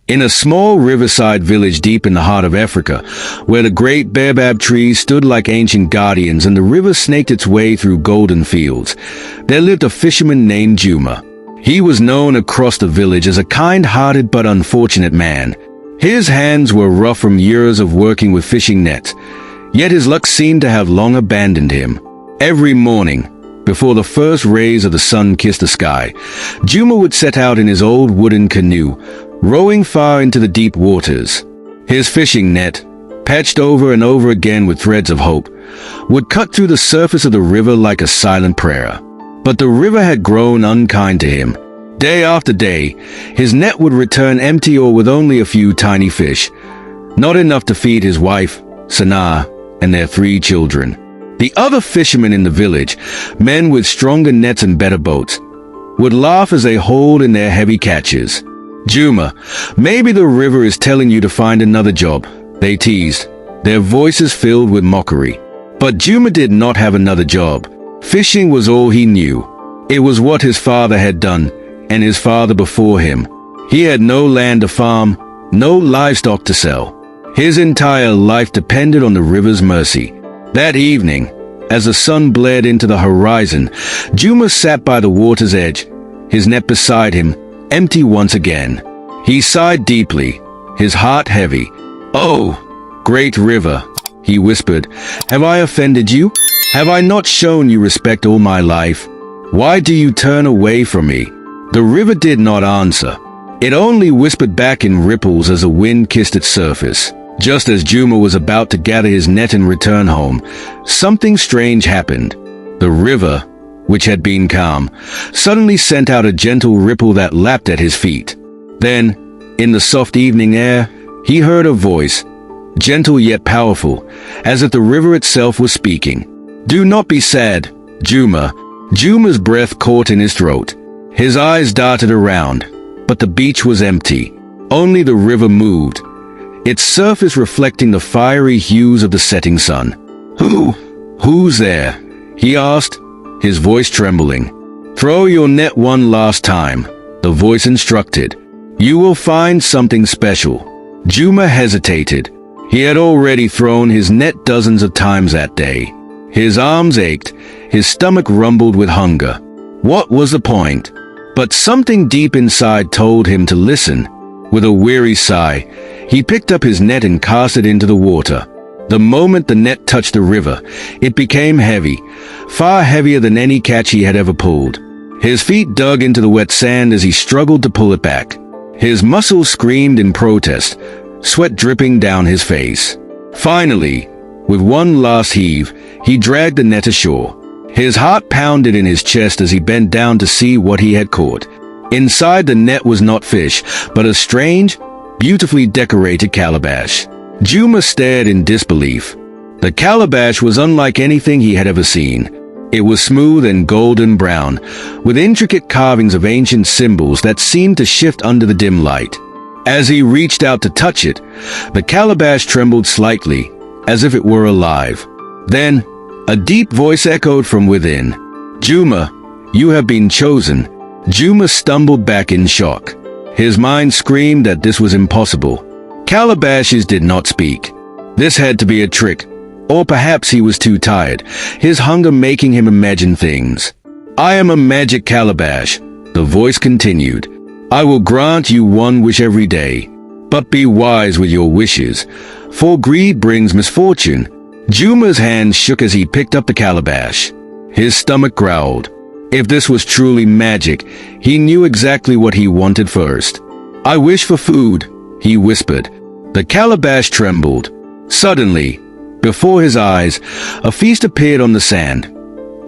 In a small riverside village deep in the heart of Africa, where the great baobab trees stood like ancient guardians and the river snaked its way through golden fields, there lived a fisherman named Juma. He was known across the village as a kind-hearted but unfortunate man. His hands were rough from years of working with fishing nets, yet his luck seemed to have long abandoned him. Every morning, before the first rays of the sun kissed the sky, Juma would set out in his old wooden canoe, rowing far into the deep waters. His fishing net, patched over and over again with threads of hope, would cut through the surface of the river like a silent prayer. But the river had grown unkind to him. Day after day, his net would return empty or with only a few tiny fish, not enough to feed his wife, Sanaa, and their 3 children. The other fishermen in the village, men with stronger nets and better boats, would laugh as they hauled in their heavy catches. "Juma, maybe the river is telling you to find another job," they teased, their voices filled with mockery. But Juma did not have another job. Fishing was all he knew. It was what his father had done, and his father before him. He had no land to farm, no livestock to sell. His entire life depended on the river's mercy. That evening, as the sun blared into the horizon, Juma sat by the water's edge, his net beside him, empty once again. He sighed deeply, his heart heavy. "Oh, great river," he whispered, "have I offended you? Have I not shown you respect all my life? Why do you turn away from me?" The river did not answer. It only whispered back in ripples as the wind kissed its surface. Just as Juma was about to gather his net and return home, something strange happened. The river, which had been calm, suddenly sent out a gentle ripple that lapped at his feet. Then, in the soft evening air, he heard a voice, gentle yet powerful, as if the river itself was speaking. "Do not be sad, Juma." Juma's breath caught in his throat. His eyes darted around, but the beach was empty. Only the river moved, its surface reflecting the fiery hues of the setting sun. Who's there?" he asked, his voice trembling. "Throw your net one last time," the voice instructed. "You will find something special." Juma hesitated. He had already thrown his net dozens of times that day. His arms ached, his stomach rumbled with hunger. What was the point? But something deep inside told him to listen. With a weary sigh, he picked up his net and cast it into the water. The moment the net touched the river, it became heavy, far heavier than any catch he had ever pulled. His feet dug into the wet sand as he struggled to pull it back. His muscles screamed in protest, sweat dripping down his face. Finally, with one last heave, he dragged the net ashore. His heart pounded in his chest as he bent down to see what he had caught. Inside the net was not fish, but a strange, beautifully decorated calabash. Juma stared in disbelief. The calabash was unlike anything he had ever seen. It was smooth and golden brown, with intricate carvings of ancient symbols that seemed to shift under the dim light. As he reached out to touch it, the calabash trembled slightly, as if it were alive. Then, a deep voice echoed from within. "Juma, you have been chosen." Juma stumbled back in shock. His mind screamed that this was impossible. Calabashes did not speak. This had to be a trick, or perhaps he was too tired, his hunger making him imagine things. "I am a magic calabash," the voice continued. "I will grant you one wish every day, but be wise with your wishes, for greed brings misfortune." Juma's hands shook as he picked up the calabash. His stomach growled. If this was truly magic, he knew exactly what he wanted first. "I wish for food," he whispered. The calabash trembled. Suddenly, before his eyes, a feast appeared on the sand.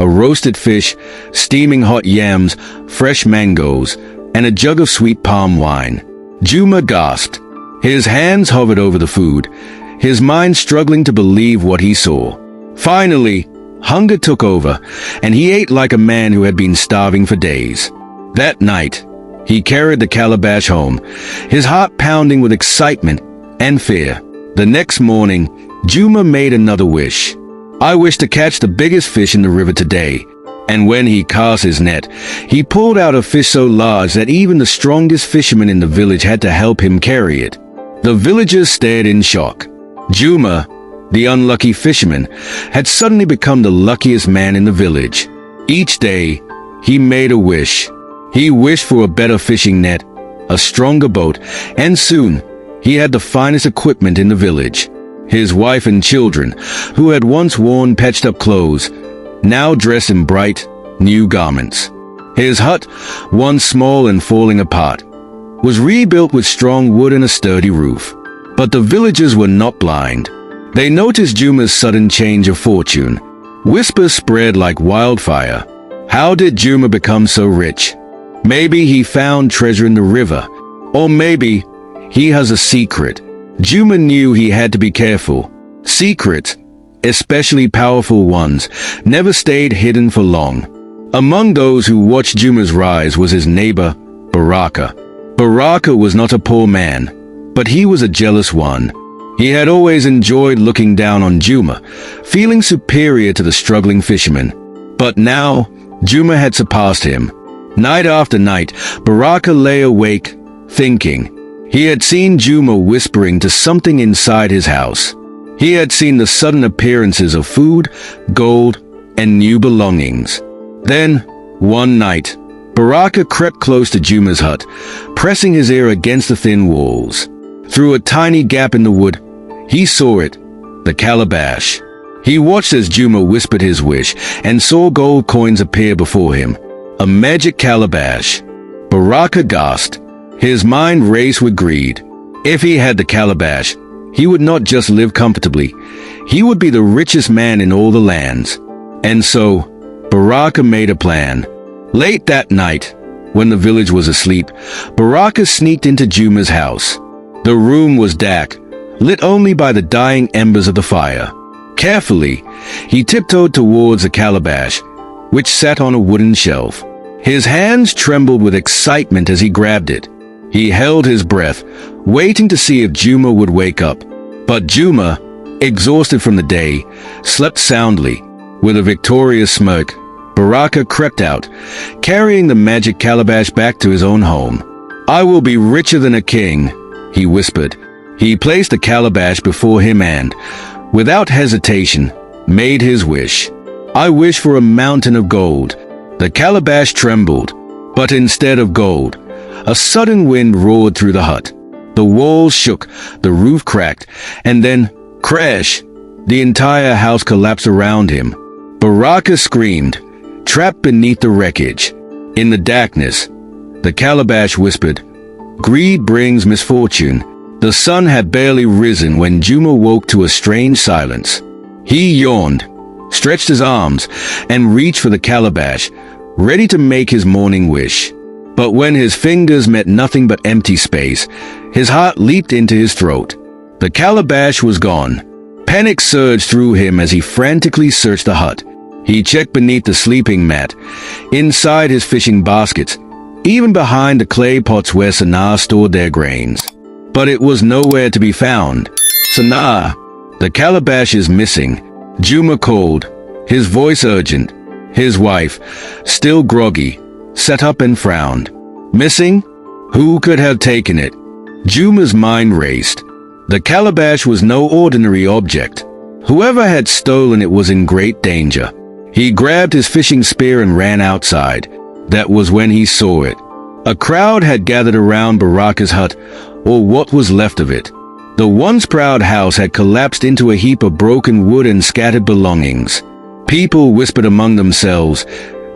A roasted fish, steaming hot yams, fresh mangoes, and a jug of sweet palm wine. Juma gasped. His hands hovered over the food, his mind struggling to believe what he saw. Finally, hunger took over, and he ate like a man who had been starving for days. That night, he carried the calabash home, his heart pounding with excitement and fear. The next morning, Juma made another wish. "I wish to catch the biggest fish in the river today, And when he cast his net, he pulled out a fish so large that even the strongest fisherman in the village had to help him carry it. The villagers stared in shock. Juma, the unlucky fisherman, had suddenly become the luckiest man in the village. Each day, he made a wish. He wished for a better fishing net, a stronger boat, and soon, he had the finest equipment in the village. His wife and children, who had once worn patched-up clothes, now dressed in bright, new garments. His hut, once small and falling apart, was rebuilt with strong wood and a sturdy roof. But the villagers were not blind. They noticed Juma's sudden change of fortune. Whispers spread like wildfire. How did Juma become so rich? Maybe he found treasure in the river. Or maybe he has a secret. Juma knew he had to be careful. Secrets, especially powerful ones, never stayed hidden for long. Among those who watched Juma's rise was his neighbor, Baraka. Baraka was not a poor man, but he was a jealous one. He had always enjoyed looking down on Juma, feeling superior to the struggling fisherman. But now, Juma had surpassed him. Night after night, Baraka lay awake, thinking. He had seen Juma whispering to something inside his house. He had seen the sudden appearances of food, gold, and new belongings. Then, one night, Baraka crept close to Juma's hut, pressing his ear against the thin walls. Through a tiny gap in the wood, he saw it, the calabash. He watched as Juma whispered his wish and saw gold coins appear before him. A magic calabash. Baraka gasped. His mind raced with greed. If he had the calabash, he would not just live comfortably, he would be the richest man in all the lands. And so, Baraka made a plan. Late that night, when the village was asleep, Baraka sneaked into Juma's house. The room was dark, lit only by the dying embers of the fire. Carefully, he tiptoed towards the calabash, which sat on a wooden shelf. His hands trembled with excitement as he grabbed it. He held his breath, waiting to see if Juma would wake up. But Juma, exhausted from the day, slept soundly. With a victorious smirk, Baraka crept out, carrying the magic calabash back to his own home. "I will be richer than a king," he whispered. He placed the calabash before him and, without hesitation, made his wish. "I wish for a mountain of gold." The calabash trembled, but instead of gold, a sudden wind roared through the hut. The walls shook, the roof cracked, and then, crash! The entire house collapsed around him. Baraka screamed, trapped beneath the wreckage. In the darkness, the calabash whispered, "Greed brings misfortune." The sun had barely risen when Juma woke to a strange silence. He yawned, stretched his arms, and reached for the calabash, ready to make his morning wish. But when his fingers met nothing but empty space, his heart leaped into his throat. The calabash was gone. Panic surged through him as he frantically searched the hut. He checked beneath the sleeping mat, inside his fishing baskets, even behind the clay pots where Sanaa stored their grains. But it was nowhere to be found. "Sanaa, the calabash is missing," Juma called, his voice urgent. His wife, still groggy, sat up and frowned. "Missing? Who could have taken it?" Juma's mind raced. The calabash was no ordinary object. Whoever had stolen it was in great danger. He grabbed his fishing spear and ran outside. That was when he saw it. A crowd had gathered around Baraka's hut, or what was left of it. The once proud house had collapsed into a heap of broken wood and scattered belongings. People whispered among themselves,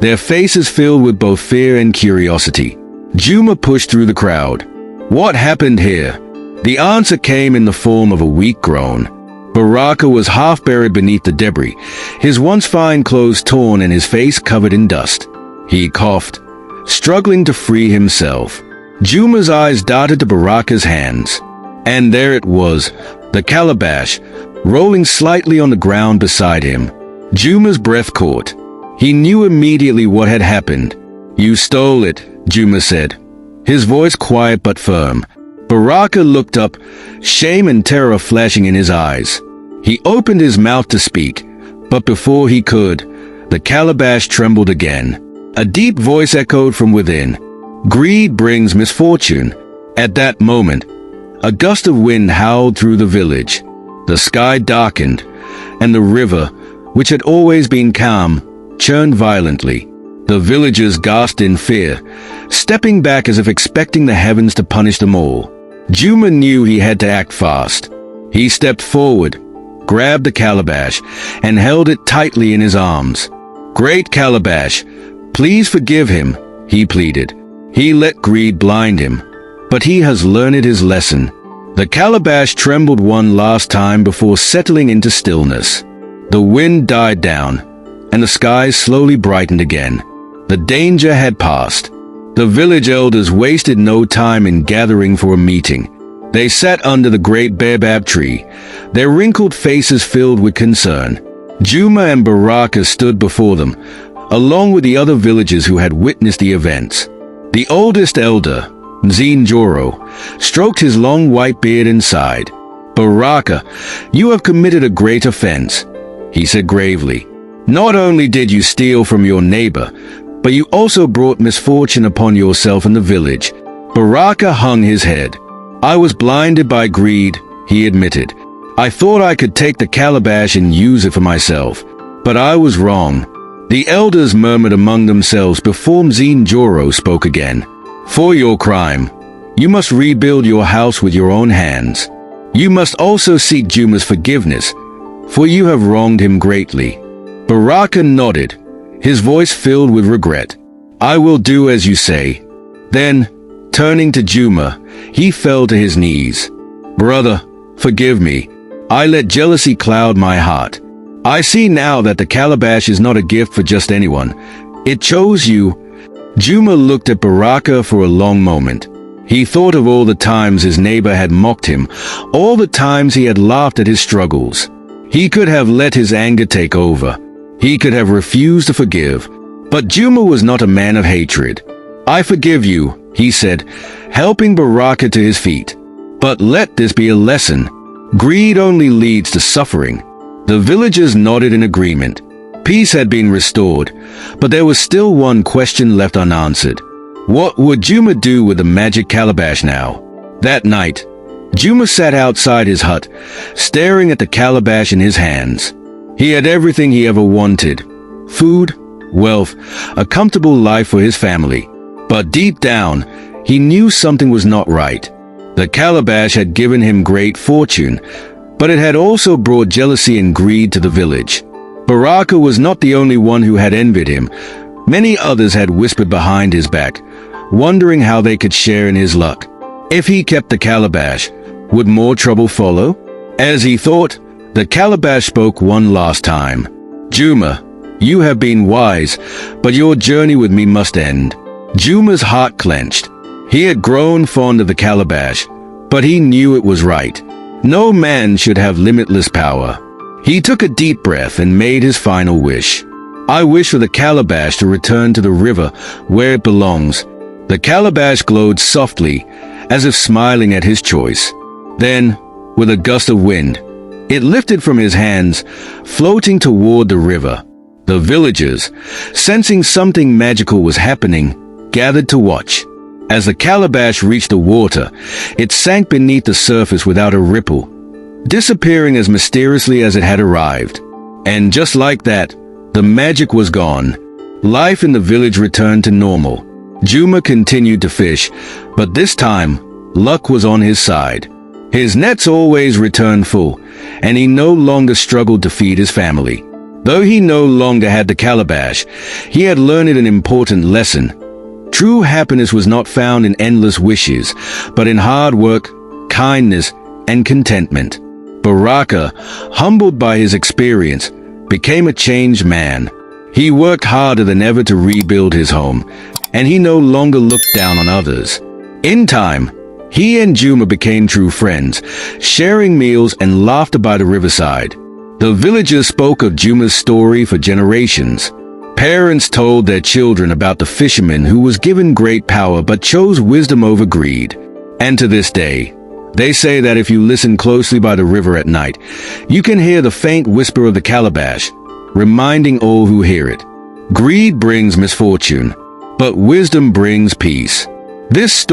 their faces filled with both fear and curiosity. Juma pushed through the crowd. What happened here? The answer came in the form of a weak groan. Baraka was half buried beneath the debris, his once fine clothes torn and his face covered in dust. He coughed, struggling to free himself. Juma's eyes darted to Baraka's hands. And there it was, the calabash, rolling slightly on the ground beside him. Juma's breath caught. He knew immediately what had happened. "You stole it," Juma said, his voice quiet but firm. Baraka looked up, shame and terror flashing in his eyes. He opened his mouth to speak, but before he could, The calabash trembled again. A deep voice echoed from within. Greed brings misfortune. At that moment, a gust of wind howled through the village. The sky darkened, and the river, which had always been calm, churned violently. The villagers gasped in fear, stepping back as if expecting the heavens to punish them all. Juma knew he had to act fast. He stepped forward, grabbed the calabash, and held it tightly in his arms. "Great Calabash, please forgive him," he pleaded. He let greed blind him, but he has learned his lesson. The calabash trembled one last time before settling into stillness. The wind died down, and the skies slowly brightened again. The danger had passed. The village elders wasted no time in gathering for a meeting. They sat under the great baobab tree, their wrinkled faces filled with concern. Juma and Baraka stood before them, along with the other villagers who had witnessed the events. The oldest elder, Kilimanjaro, stroked his long white beard and sighed. "Baraka, you have committed a great offense," he said gravely. "Not only did you steal from your neighbor, but you also brought misfortune upon yourself and the village." Baraka hung his head. "I was blinded by greed," he admitted. "I thought I could take the calabash and use it for myself, but I was wrong." The elders murmured among themselves before Kilimanjaro spoke again. "For your crime, you must rebuild your house with your own hands. You must also seek Juma's forgiveness, for you have wronged him greatly." Baraka nodded, his voice filled with regret. "I will do as you say." Then, turning to Juma, he fell to his knees. "Brother, forgive me. I let jealousy cloud my heart. I see now that the calabash is not a gift for just anyone. It chose you." Juma looked at Baraka for a long moment. He thought of all the times his neighbor had mocked him, all the times he had laughed at his struggles. He could have let his anger take over. He could have refused to forgive. But Juma was not a man of hatred. "I forgive you," he said, helping Baraka to his feet. "But let this be a lesson. Greed only leads to suffering." The villagers nodded in agreement. Peace had been restored, but there was still one question left unanswered. What would Juma do with the magic calabash now? That night, Juma sat outside his hut, staring at the calabash in his hands. He had everything he ever wanted: food, wealth, a comfortable life for his family. But deep down, he knew something was not right. The calabash had given him great fortune, but it had also brought jealousy and greed to the village. Baraka was not the only one who had envied him. Many others had whispered behind his back, wondering how they could share in his luck. If he kept the calabash, would more trouble follow? As he thought, the calabash spoke one last time. "Juma, you have been wise, but your journey with me must end." Juma's heart clenched. He had grown fond of the calabash, but he knew it was right. No man should have limitless power. He took a deep breath and made his final wish. "I wish for the calabash to return to the river where it belongs." The calabash glowed softly, as if smiling at his choice. Then, with a gust of wind, it lifted from his hands, floating toward the river. The villagers, sensing something magical was happening, gathered to watch. As the calabash reached the water, it sank beneath the surface without a ripple, disappearing as mysteriously as it had arrived. And just like that, the magic was gone. Life in the village returned to normal. Juma continued to fish, but this time, luck was on his side. His nets always returned full, and he no longer struggled to feed his family. Though he no longer had the calabash, he had learned an important lesson. True happiness was not found in endless wishes, but in hard work, kindness, and contentment. Baraka, humbled by his experience, became a changed man. He worked harder than ever to rebuild his home, and he no longer looked down on others. In time, he and Juma became true friends, sharing meals and laughter by the riverside. The villagers spoke of Juma's story for generations. Parents told their children about the fisherman who was given great power but chose wisdom over greed. And to this day, they say that if you listen closely by the river at night, you can hear the faint whisper of the calabash, reminding all who hear it. Greed brings misfortune, but wisdom brings peace. This story